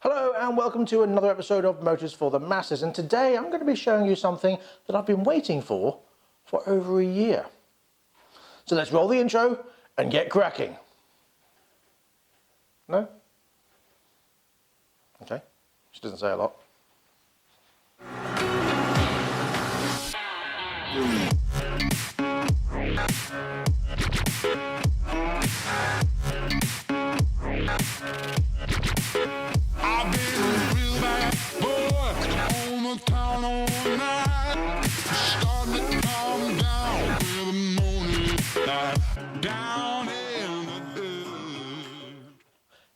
Hello and welcome to another episode of Motors for the Masses, and today I'm going to be showing you something that I've been waiting for over a year. So let's roll the intro and get cracking. No? Okay, which doesn't say a lot.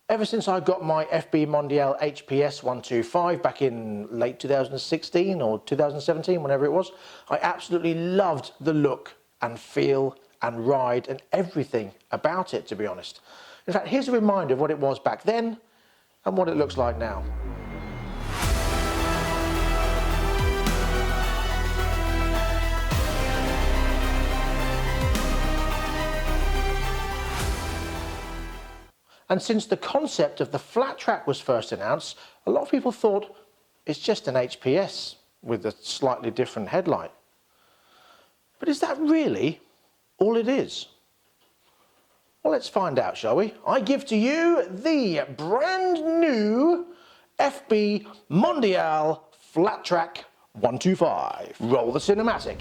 Ever since I got my FB Mondial HPS 125 back in late 2016 or 2017, whenever it was, I absolutely loved the look and feel and ride and everything about it, to be honest. In fact, here's a reminder of what it was back then and what it looks like now. And since the concept of the flat track was first announced, a lot of people thought it's just an HPS with a slightly different headlight. But is that really all it is? Well, let's find out, shall we? I give to you the brand new FB Mondial Flat Track 125. Roll the cinematic.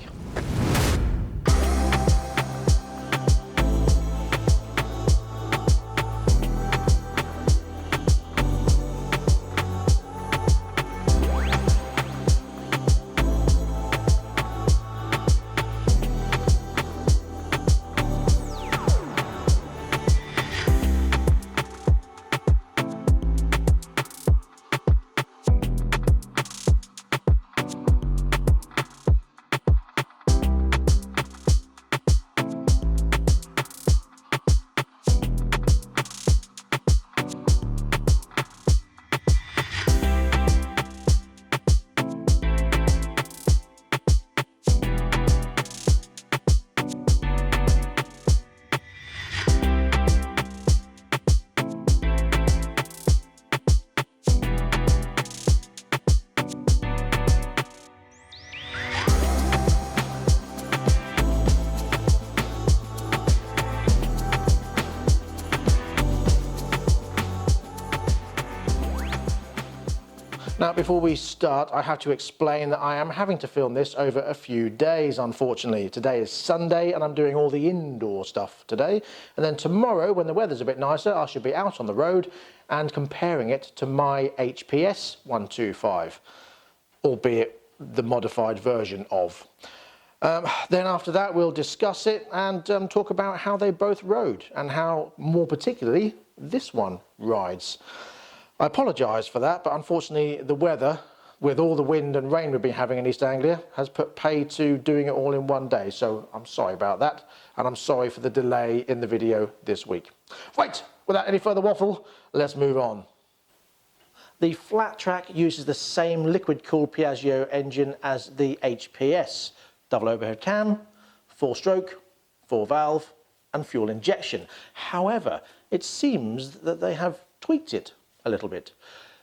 Now, before we start, I have to explain that I am having to film this over a few days, unfortunately. Today is Sunday and I'm doing all the indoor stuff today. And then tomorrow, when the weather's a bit nicer, I should be out on the road and comparing it to my HPS 125, albeit the modified version of. Then after that, we'll discuss it and talk about how they both rode and how, more particularly, this one rides. I apologise for that, but unfortunately the weather, with all the wind and rain we've been having in East Anglia, has put pay to doing it all in one day. So I'm sorry about that, and I'm sorry for the delay in the video this week. Right, without any further waffle, let's move on. The Flat Track uses the same liquid-cooled Piaggio engine as the HPS. Double overhead cam, 4-stroke, 4-valve, and fuel injection. However, it seems that they have tweaked it a little bit,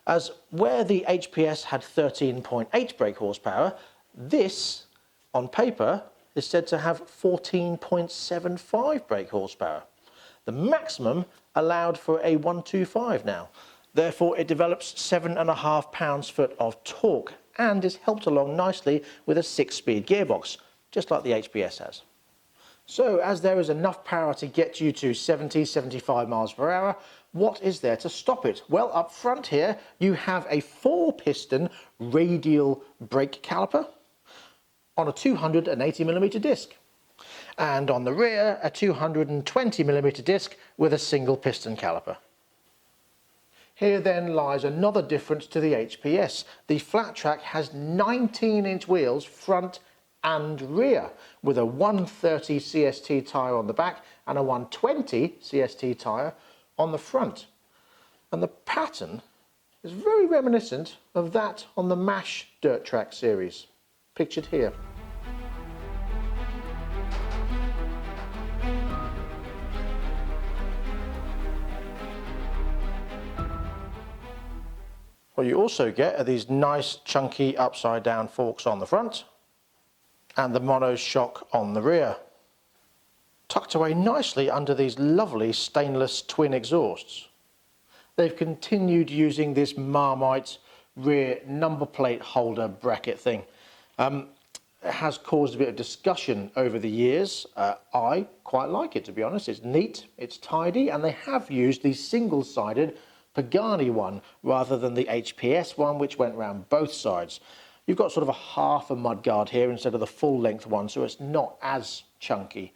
as where the HPS had 13.8 brake horsepower, this on paper is said to have 14.75 brake horsepower. The maximum allowed for a 125 now. Therefore it develops 7.5 pounds-foot of torque and is helped along nicely with a 6-speed gearbox, just like the HPS has. So as there is enough power to get you to 70-75 miles per hour, what is there to stop it? Well, up front here, you have a 4-piston radial brake caliper on a 280mm disc. And on the rear, a 220mm disc with a single piston caliper. Here then lies another difference to the HPS. The Flat Track has 19-inch wheels front and rear, with a 130 CST tyre on the back and a 120 CST tyre on the front. And the pattern is very reminiscent of that on the MASH dirt track series, pictured here. What you also get are these nice chunky upside down forks on the front and the monoshock on the rear, tucked away nicely under these lovely stainless twin exhausts. They've continued using this Marmite rear number plate holder bracket thing. It has caused a bit of discussion over the years. I quite like it, to be honest. It's neat, it's tidy, and they have used the single-sided Pagani one rather than the HPS one, which went round both sides. You've got sort of a half a mudguard here instead of the full length one, so it's not as chunky.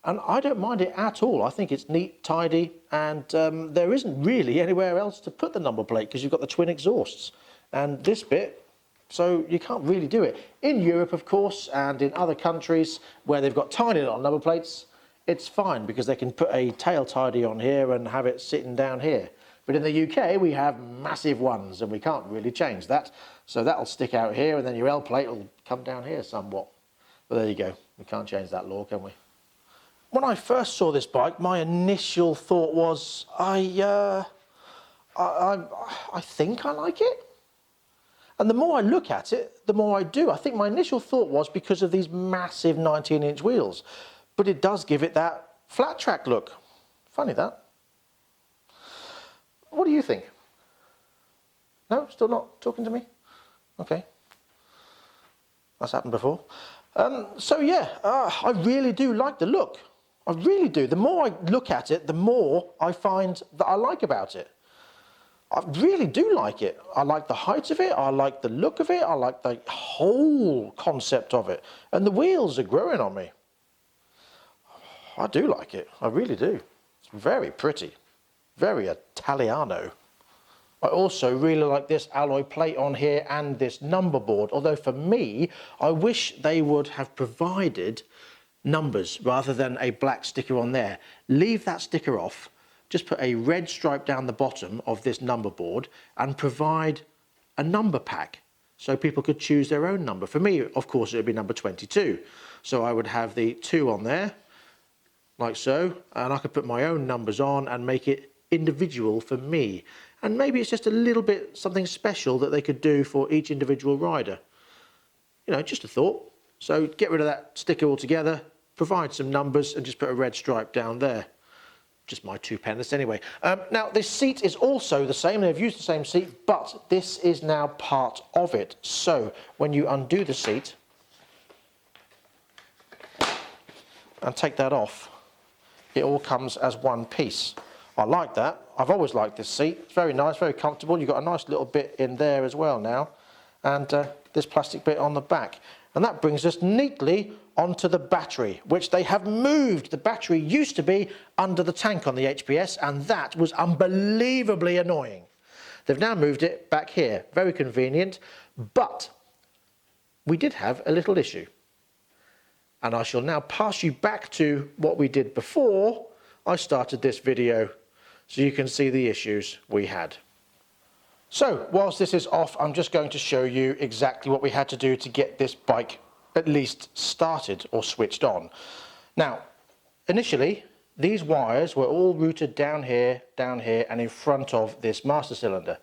And I don't mind it at all. I think it's neat, tidy, and there isn't really anywhere else to put the number plate because you've got the twin exhausts. And this bit, so you can't really do it. In Europe, of course, and in other countries where they've got tiny little number plates, it's fine because they can put a tail tidy on here and have it sitting down here. But in the UK, we have massive ones and we can't really change that. So that'll stick out here and then your L plate will come down here somewhat. But there you go. We can't change that law, can we? When I first saw this bike, my initial thought was, I think I like it. And the more I look at it, the more I do. I think my initial thought was because of these massive 19-inch wheels. But it does give it that flat track look. Funny that. What do you think? No? Still not talking to me? Okay. That's happened before. So yeah, I really do like the look. I really do. The more I look at it, the more I find that I like about it. I really do like it. I like the height of it. I like the look of it. I like the whole concept of it. And the wheels are growing on me. I do like it. I really do. It's very pretty. Very Italiano. I also really like this alloy plate on here and this number board. Although for me, I wish they would have provided numbers rather than a black sticker on there. Leave that sticker off. Just put a red stripe down the bottom of this number board and provide a number pack so people could choose their own number. For me, of course, it would be number 22. So I would have the 2 on there, like so, and I could put my own numbers on and make it individual for me. And maybe it's just a little bit something special that they could do for each individual rider. You know, just a thought. So get rid of that sticker altogether, provide some numbers and just put a red stripe down there. Just my 2 pence anyway. Now this seat is also the same. They've used the same seat, but this is now part of it. So when you undo the seat and take that off, it all comes as one piece. I like that. I've always liked this seat. It's very nice, very comfortable. You've got a nice little bit in there as well now, and this plastic bit on the back. And that brings us neatly onto the battery, which they have moved. The battery used to be under the tank on the HPS, and that was unbelievably annoying. They've now moved it back here. Very convenient, but we did have a little issue. And I shall now pass you back to what we did before I started this video, so you can see the issues we had. So, whilst this is off, I'm just going to show you exactly what we had to do to get this bike at least started or switched on. Now, initially, these wires were all routed down here, and in front of this master cylinder.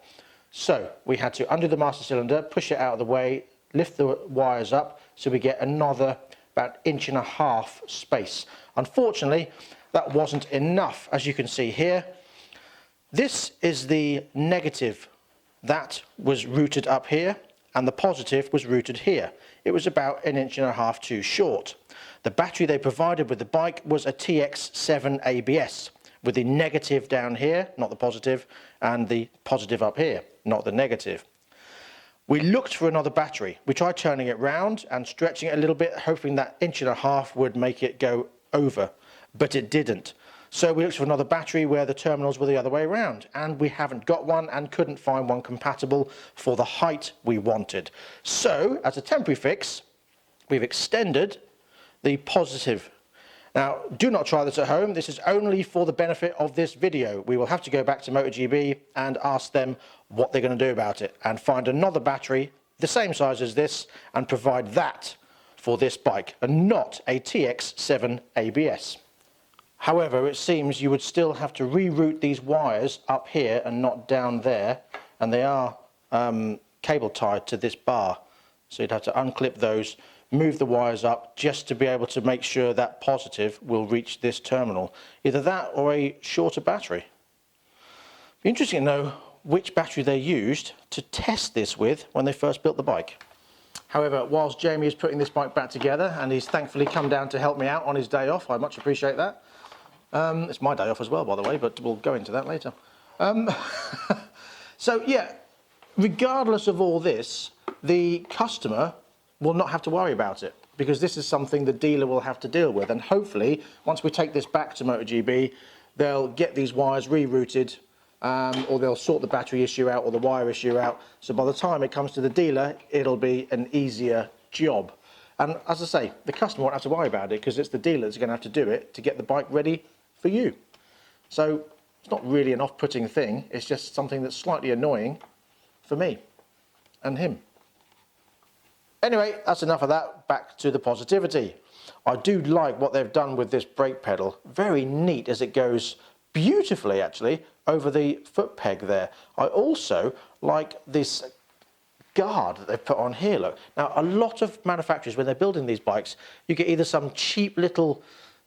So, we had to undo the master cylinder, push it out of the way, lift the wires up, so we get another about 1.5 inch space. Unfortunately, that wasn't enough, as you can see here. This is the negative. That was routed up here, and the positive was routed here. It was about 1.5 inches too short. The battery they provided with the bike was a TX7 ABS, with the negative down here, not the positive, and the positive up here, not the negative. We looked for another battery. We tried turning it round and stretching it a little bit, hoping that 1.5 inches would make it go over, but it didn't. So we looked for another battery where the terminals were the other way around, and we haven't got one and couldn't find one compatible for the height we wanted. So, as a temporary fix, we've extended the positive. Now, do not try this at home. This is only for the benefit of this video. We will have to go back to MotoGB and ask them what they're going to do about it, and find another battery the same size as this and provide that for this bike, and not a TX7 ABS. However, it seems you would still have to reroute these wires up here and not down there, and they are cable tied to this bar. So you'd have to unclip those, move the wires up just to be able to make sure that positive will reach this terminal. Either that or a shorter battery. Be interesting to know which battery they used to test this with when they first built the bike. However, whilst Jamie is putting this bike back together, and he's thankfully come down to help me out on his day off, I much appreciate that. It's my day off as well, by the way, but we'll go into that later. So yeah, regardless of all this, the customer will not have to worry about it, because this is something the dealer will have to deal with. And hopefully, once we take this back to MotoGP, they'll get these wires rerouted, or they'll sort the battery issue out or the wire issue out. So by the time it comes to the dealer, it'll be an easier job. And as I say, the customer won't have to worry about it, because it's the dealer that's going to have to do it to get the bike ready for you. So it's not really an off-putting thing, it's just something that's slightly annoying for me and him. Anyway, that's enough of that, back to the positivity. I do like what they've done with this brake pedal. Very neat, as it goes beautifully actually over the foot peg there. I also like this guard that they've put on here, look. Now a lot of manufacturers, when they're building these bikes, you get either some cheap little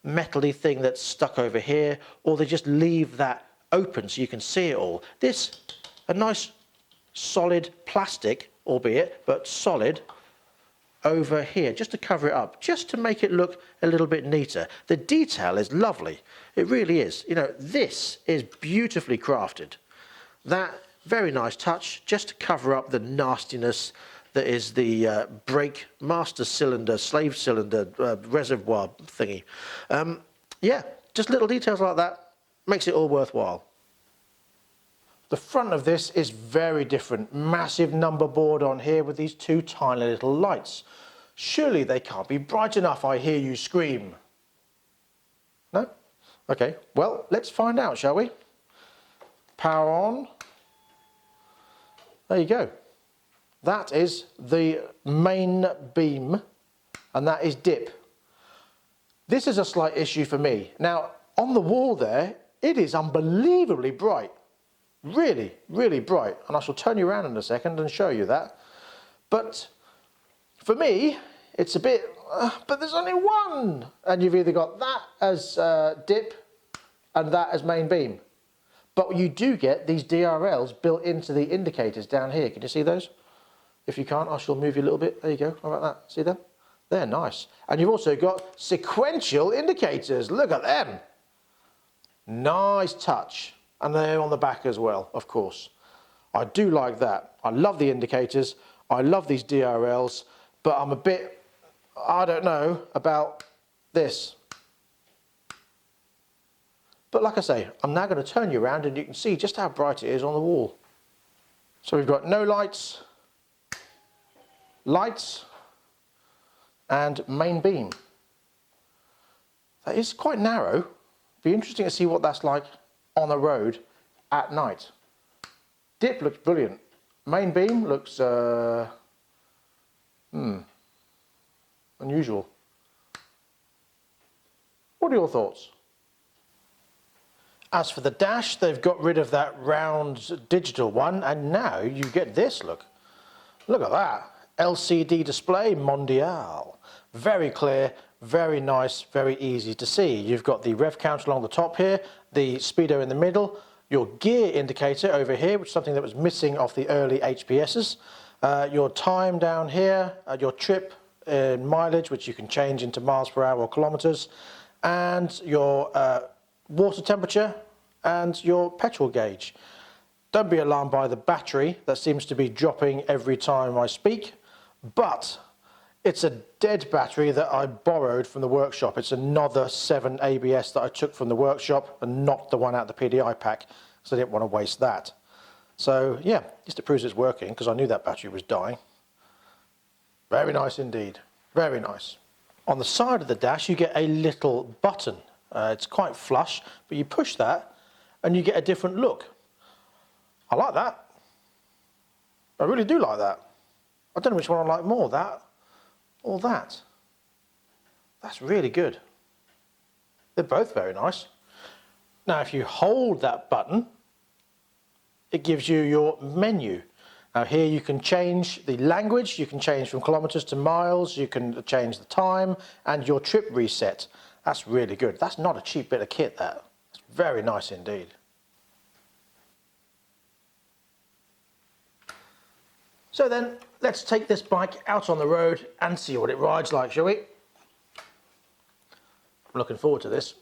metally thing that's stuck over here, or they just leave that open so you can see it all. This, a nice solid plastic, albeit, but solid, over here, just to cover it up, just to make it look a little bit neater. The detail is lovely, it really is. You know, this is beautifully crafted. That, very nice touch, just to cover up the nastiness that is the brake master cylinder, slave cylinder, reservoir thingy. Yeah, just little details like that makes it all worthwhile. The front of this is very different. Massive number board on here with these two tiny little lights. Surely they can't be bright enough, I hear you scream. No? Okay, well, let's find out, shall we? Power on. There you go. That is the main beam, and that is dip. This is a slight issue for me. Now, on the wall there, it is unbelievably bright. Really, really bright. And I shall turn you around in a second and show you that. But for me, it's a bit, but there's only one. And you've either got that as dip and that as main beam. But you do get these DRLs built into the indicators down here. Can you see those? If you can't, I shall move you a little bit. There you go. How about that? See them? They're nice. And you've also got sequential indicators. Look at them. Nice touch. And they're on the back as well, of course. I do like that. I love the indicators. I love these DRLs. But I'm a bit, I don't know about this. But like I say, I'm now going to turn you around and you can see just how bright it is on the wall. So we've got no lights, lights, and main beam. That is quite narrow. Be interesting to see what that's like on the road at night. Dip looks brilliant. Main beam looks unusual. What are your thoughts? As for the dash, they've got rid of that round digital one, and now you get this, look. Look at that. LCD display, Mondial. Very clear, very nice, very easy to see. You've got the rev counter along the top here, the speedo in the middle, your gear indicator over here, which is something that was missing off the early HPSs, your time down here, your trip mileage, which you can change into miles per hour or kilometers, and your water temperature and your petrol gauge. Don't be alarmed by the battery that seems to be dropping every time I speak, but it's a dead battery that I borrowed from the workshop. It's another 7 ABS that I took from the workshop and not the one out of the PDI pack, so I didn't want to waste that. So yeah, just to prove it's working, because I knew that battery was dying. Very nice indeed, very nice. On the side of the dash you get a little button. It's quite flush, but you push that and you get a different look. I like that. I really do like that. I don't know which one I like more, that or that. That's really good. They're both very nice. Now if you hold that button, it gives you your menu. Now here you can change the language, you can change from kilometers to miles, you can change the time and your trip reset. That's really good. That's not a cheap bit of kit, that. It's very nice indeed. So then, let's take this bike out on the road and see what it rides like, shall we? I'm looking forward to this.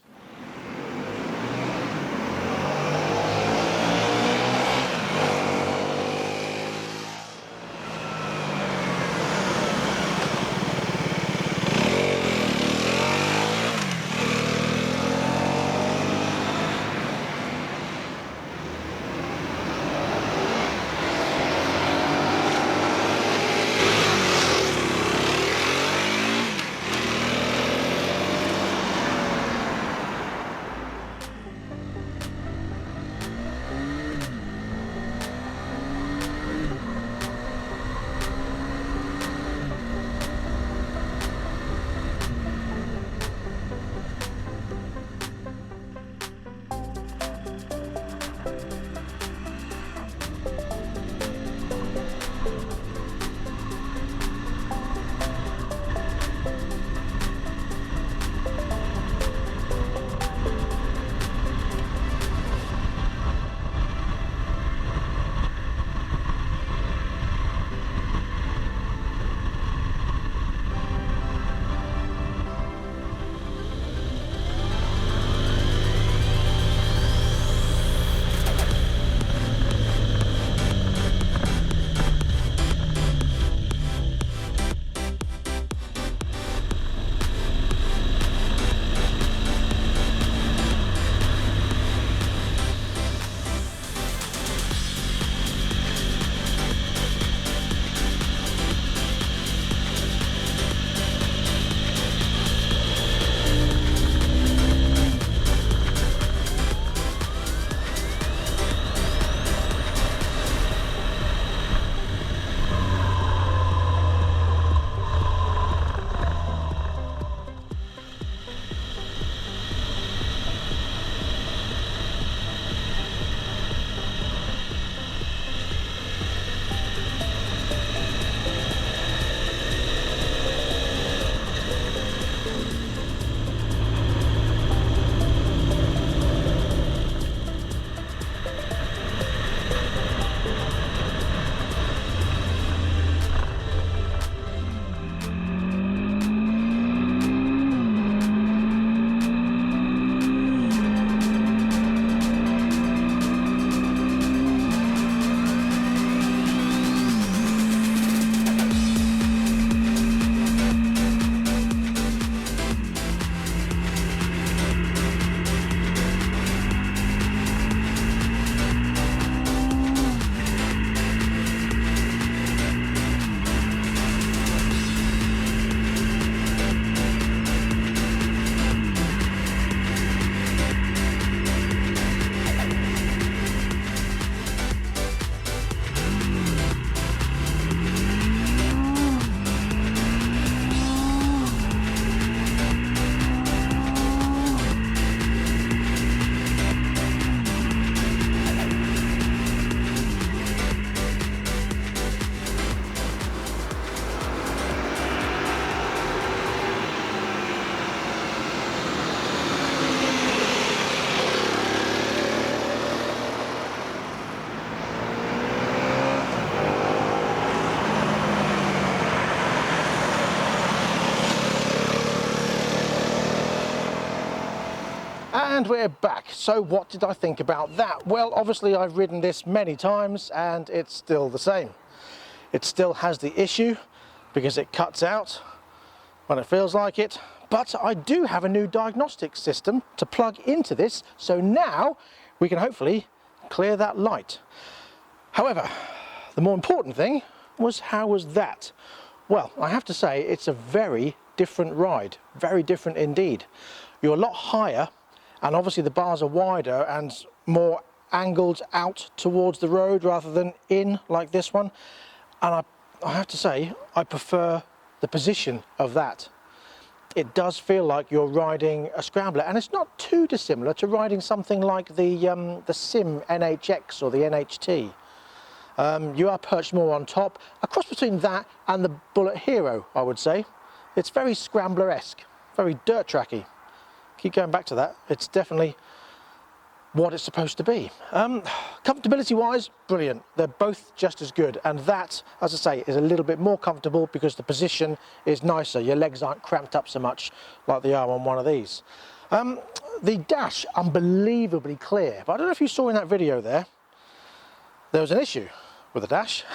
And we're back. So what did I think about that? Well, obviously I've ridden this many times and it's still the same. It still has the issue because it cuts out when it feels like it. But I do have a new diagnostic system to plug into this, so now we can hopefully clear that light. However, the more important thing was, how was that? Well, I have to say it's a very different ride, very different indeed. You're a lot higher, and obviously the bars are wider and more angled out towards the road rather than in like this one. And I have to say, I prefer the position of that. It does feel like you're riding a scrambler, and it's not too dissimilar to riding something like the Sim NHX or the NHT. You are perched more on top, a cross between that and the Bullet Hero, I would say. It's very Scrambler-esque, very dirt tracky. Keep going back to that. It's definitely what it's supposed to be. Comfortability wise, brilliant. They're both just as good, and that, as I say, is a little bit more comfortable because the position is nicer. Your legs aren't cramped up so much like they are on one of these. The dash, unbelievably clear, but I don't know if you saw in that video there was an issue with the dash.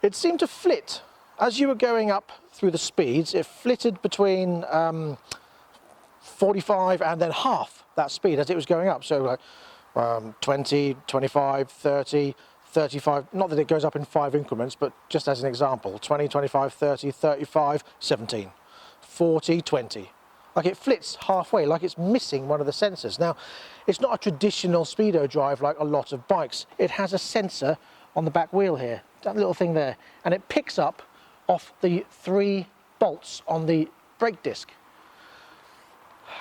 It seemed to flit as you were going up through the speeds. It flitted between 45 and then half that speed as it was going up, so like 20, 25, 30, 35, not that it goes up in 5 increments, but just as an example, 20, 25, 30, 35, 17, 40, 20. Like it flits halfway, like it's missing one of the sensors. Now, it's not a traditional speedo drive like a lot of bikes. It has a sensor on the back wheel here, that little thing there, and it picks up off the 3 bolts on the brake disc.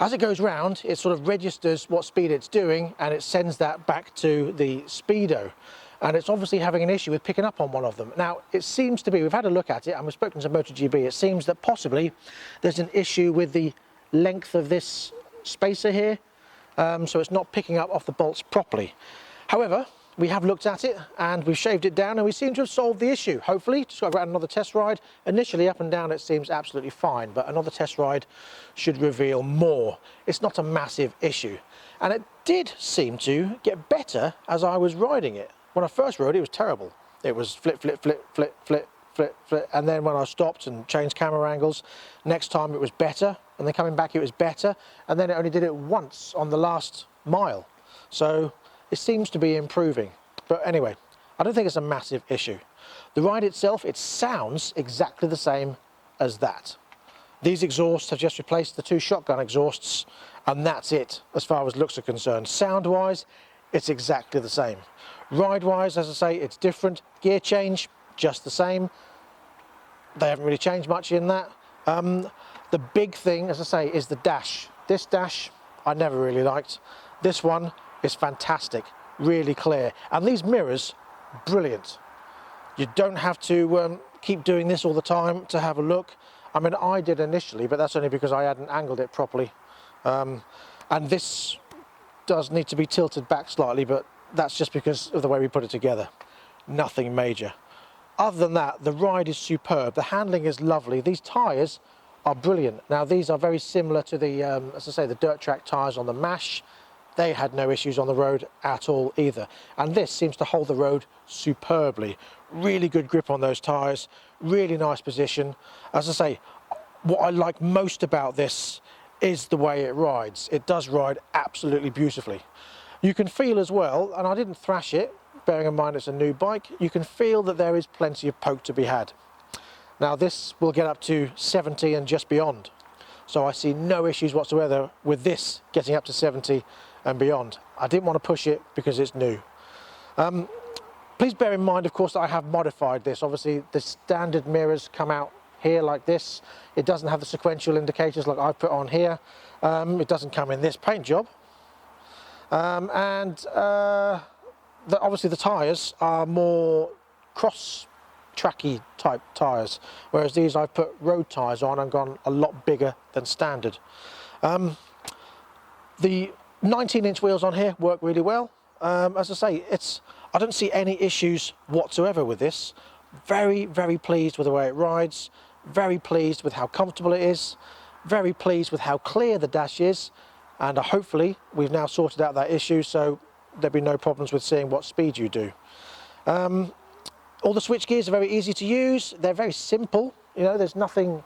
As it goes round, it sort of registers what speed it's doing and it sends that back to the speedo. And it's obviously having an issue with picking up on one of them. Now, it seems to be, we've had a look at it and we've spoken to MotoGP, it seems that possibly there's an issue with the length of this spacer here, so it's not picking up off the bolts properly. However, we have looked at it and we've shaved it down and we seem to have solved the issue, hopefully. Just got to go out another test ride. Initially up and down it seems absolutely fine, but another test ride should reveal more. It's not a massive issue. And it did seem to get better as I was riding it. When I first rode it, it was terrible. It was flip, flip, flip, flip, flip, flip, flip, and then when I stopped and changed camera angles, next time it was better, and then coming back it was better, and then it only did it once on the last mile. So it seems to be improving. But anyway, I don't think it's a massive issue. The ride itself, it sounds exactly the same as that. These exhausts have just replaced the 2 shotgun exhausts, and that's it as far as looks are concerned. Sound-wise, it's exactly the same. Ride-wise, as I say, it's different. Gear change, just the same. They haven't really changed much in that. The big thing, as I say, is the dash. This dash, I never really liked. This one is fantastic, really clear. And these mirrors, brilliant. You don't have to keep doing this all the time to have a look. I mean, I did initially, but that's only because I hadn't angled it properly. And this does need to be tilted back slightly, but that's just because of the way we put it together. Nothing major. Other than that, the ride is superb. The handling is lovely. These tyres are brilliant. Now, these are very similar to the, as I say, the dirt track tyres on the MASH. They had no issues on the road at all either. And this seems to hold the road superbly. Really good grip on those tyres, really nice position. As I say, what I like most about this is the way it rides. It does ride absolutely beautifully. You can feel as well, and I didn't thrash it, bearing in mind it's a new bike, you can feel that there is plenty of poke to be had. Now this will get up to 70 and just beyond. So I see no issues whatsoever with this getting up to 70 and beyond. I didn't want to push it because it's new. Please bear in mind, of course, that I have modified this. Obviously, the standard mirrors come out here like this. It doesn't have the sequential indicators like I've put on here. It doesn't come in this paint job. Obviously the tyres are more cross-tracky type tyres, whereas these I've put road tyres on and gone a lot bigger than standard. The 19-inch wheels on here work really well. As I say, I don't see any issues whatsoever with this. Very, very pleased with the way it rides, very pleased with how comfortable it is, very pleased with how clear the dash is, and hopefully we've now sorted out that issue, so there'll be no problems with seeing what speed you do. All the switch gears are very easy to use. They're very simple. You know, there's nothing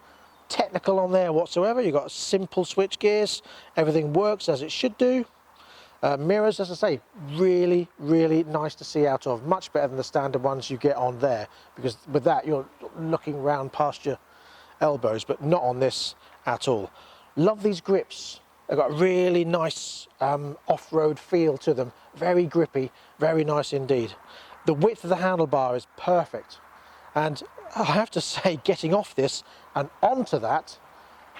technical on there whatsoever. You've got simple switch gears. Everything works as it should do. Mirrors, as I say, really, really nice to see out of. Much better than the standard ones you get on there, because with that you're looking round past your elbows, but not on this at all. Love these grips. They've got a really nice off-road feel to them. Very grippy, very nice indeed. The width of the handlebar is perfect. And I have to say, getting off this and onto that,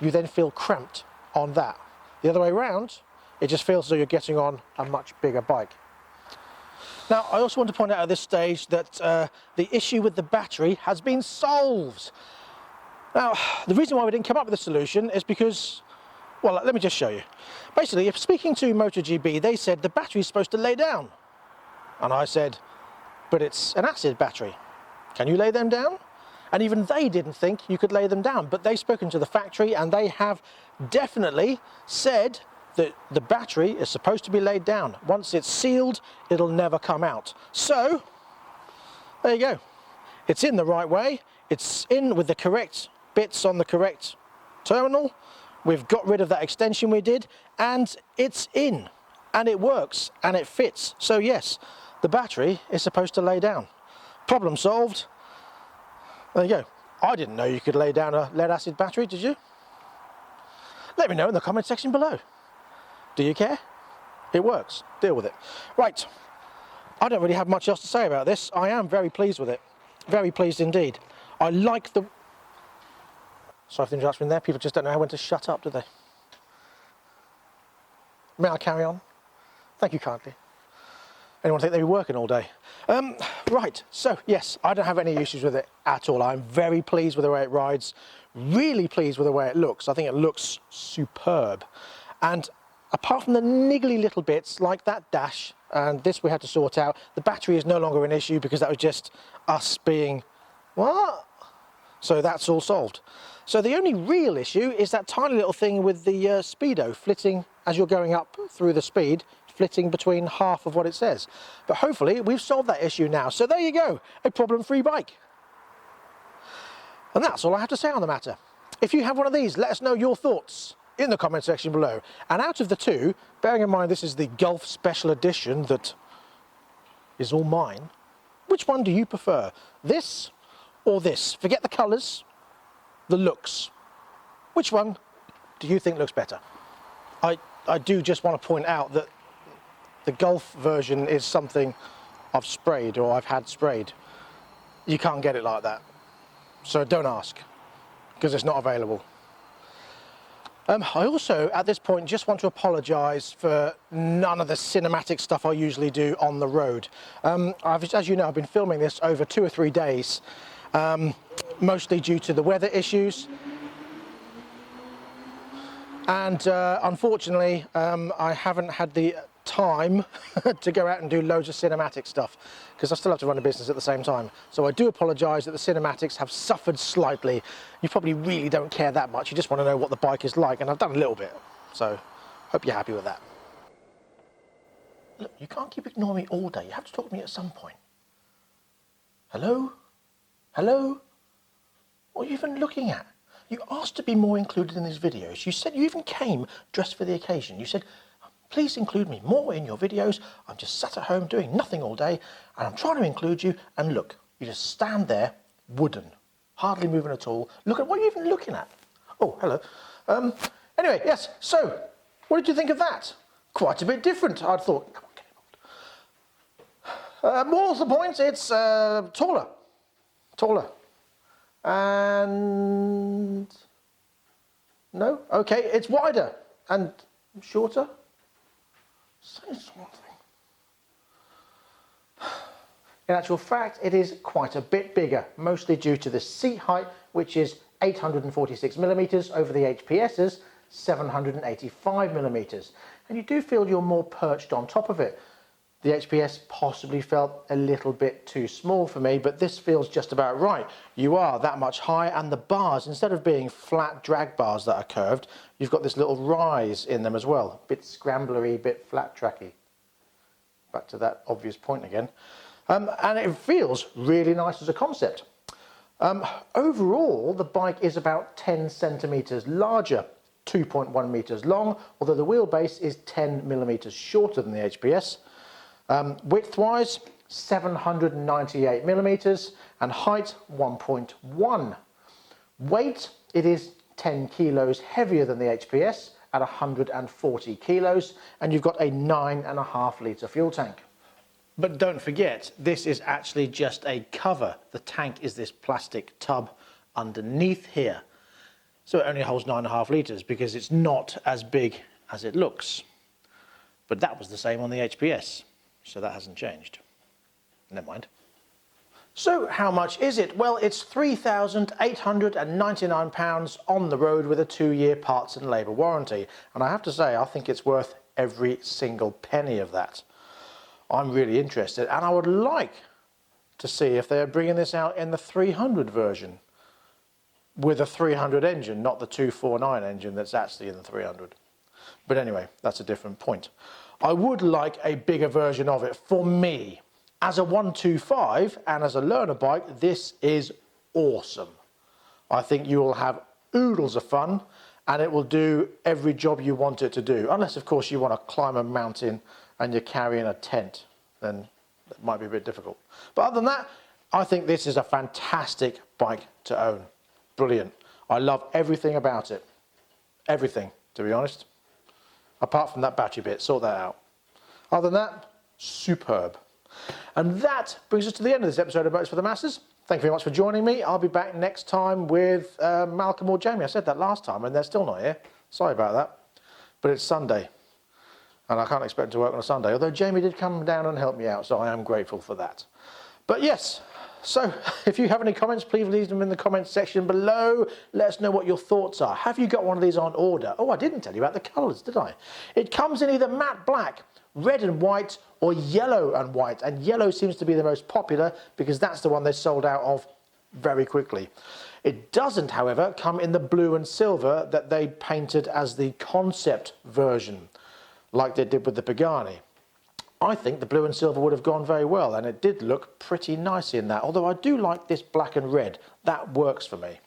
you then feel cramped on that. The other way around, it just feels as though you're getting on a much bigger bike. Now, I also want to point out at this stage that the issue with the battery has been solved. Now, the reason why we didn't come up with a solution is because, well, let me just show you. Basically, if speaking to MotoGB, they said the battery is supposed to lay down. And I said, but it's an acid battery. Can you lay them down? And even they didn't think you could lay them down, but they've spoken to the factory and they have definitely said that the battery is supposed to be laid down. Once it's sealed, it'll never come out. So, there you go. It's in the right way. It's in with the correct bits on the correct terminal. We've got rid of that extension we did, and it's in, and it works, and it fits. So yes, the battery is supposed to lay down. Problem solved. There you go. I didn't know you could lay down a lead acid battery, did you? Let me know in the comment section below. Do you care? It works. Deal with it. Right. I don't really have much else to say about this. I am very pleased with it. Very pleased indeed. I like the... Sorry for the interruption there. People just don't know when to shut up, do they? May I carry on? Thank you kindly. Anyone think they'd be working all day? Right, so yes, I don't have any issues with it at all. I'm very pleased with the way it rides, really pleased with the way it looks. I think it looks superb. And apart from the niggly little bits like that dash, and this we had to sort out, the battery is no longer an issue because that was just us being, what? So that's all solved. So the only real issue is that tiny little thing with the speedo flitting as you're going up through the speed, flitting between half of what it says. But hopefully we've solved that issue now. So there you go, a problem-free bike. And that's all I have to say on the matter. If you have one of these, let us know your thoughts in the comment section below. And out of the two, bearing in mind this is the Golf Special Edition that is all mine, which one do you prefer? This or this? Forget the colours, the looks. Which one do you think looks better? I do just want to point out that the Golf version is something I've sprayed or I've had sprayed. You can't get it like that. So don't ask, because it's not available. I also, at this point, just want to apologise for none of the cinematic stuff I usually do on the road. As you know, I've been filming this over 2 or 3 days, mostly due to the weather issues. And unfortunately, I haven't had the time to go out and do loads of cinematic stuff, because I still have to run a business at the same time. So I do apologise that the cinematics have suffered slightly. You probably really don't care that much, you just want to know what the bike is like, and I've done a little bit. So, hope you're happy with that. Look, you can't keep ignoring me all day, you have to talk to me at some point. Hello? Hello? What are you even looking at? You asked to be more included in these videos. You said you even came dressed for the occasion. You said, please include me more in your videos. I'm just sat at home doing nothing all day and I'm trying to include you, and look, you just stand there, wooden, hardly moving at all. Look at, what are you even looking at? Oh, hello. Anyway, yes, so, what did you think of that? Quite a bit different, I'd thought. Come on, get involved. More to the point, it's taller. And no, okay, it's wider and shorter. Same sort of thing. In actual fact, it is quite a bit bigger, mostly due to the seat height, which is 846 millimeters over the HPS's 785 millimeters, and you do feel you're more perched on top of it. The HPS possibly felt a little bit too small for me, but this feels just about right. You are that much higher, and the bars, instead of being flat drag bars that are curved, you've got this little rise in them as well. Bit scramblery, bit flat tracky. Back to that obvious point again. And it feels really nice as a concept. Overall, the bike is about 10 centimeters larger, 2.1 meters long, although the wheelbase is 10 millimeters shorter than the HPS. Width-wise, 798 millimeters, and height 1.1. Weight, it is 10 kilos heavier than the HPS at 140 kilos, and you've got a 9.5 litre fuel tank. But don't forget, this is actually just a cover. The tank is this plastic tub underneath here. So it only holds 9.5 litres because it's not as big as it looks. But that was the same on the HPS. So that hasn't changed. Never mind. So how much is it? Well, it's £3,899 on the road with a 2-year parts and labour warranty. And I have to say, I think it's worth every single penny of that. I'm really interested, and I would like to see if they're bringing this out in the 300 version with a 300 engine, not the 249 engine that's actually in the 300. But anyway, that's a different point. I would like a bigger version of it for me. As a 125 and as a learner bike, this is awesome. I think you will have oodles of fun and it will do every job you want it to do. Unless, of course, you want to climb a mountain and you're carrying a tent, then that might be a bit difficult. But other than that, I think this is a fantastic bike to own. Brilliant. I love everything about it. Everything, to be honest. Apart from that battery bit, sort that out. Other than that, superb. And that brings us to the end of this episode of Motors for the Masses. Thank you very much for joining me. I'll be back next time with Malcolm or Jamie. I said that last time and they're still not here. Sorry about that. But it's Sunday. And I can't expect them to work on a Sunday. Although Jamie did come down and help me out, so I am grateful for that. But yes, so if you have any comments, please leave them in the comments section below. Let us know what your thoughts are. Have you got one of these on order? Oh, I didn't tell you about the colours, did I? It comes in either matte black, red and white, or yellow and white. And yellow seems to be the most popular because that's the one they sold out of very quickly. It doesn't, however, come in the blue and silver that they painted as the concept version, like they did with the Pagani. I think the blue and silver would have gone very well, and it did look pretty nice in that, although I do like this black and red. That works for me.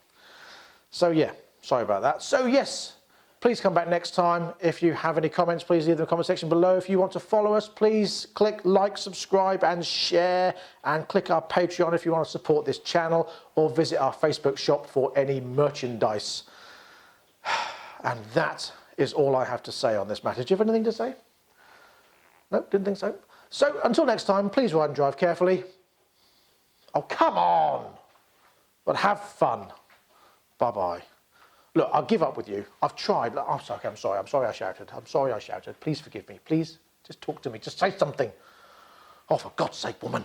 So yeah, sorry about that. So yes, please come back next time. If you have any comments, please leave them in the comment section below. If you want to follow us, please click like, subscribe and share, and click our Patreon if you want to support this channel, or visit our Facebook shop for any merchandise. And that is all I have to say on this matter. Do you have anything to say? No, didn't think so. So until next time, please ride and drive carefully. Oh, come on. But have fun. Bye-bye. Look, I'll give up with you. I've tried. Look, I'm sorry I shouted. Please forgive me. Please, just talk to me. Just say something. Oh, for God's sake, woman.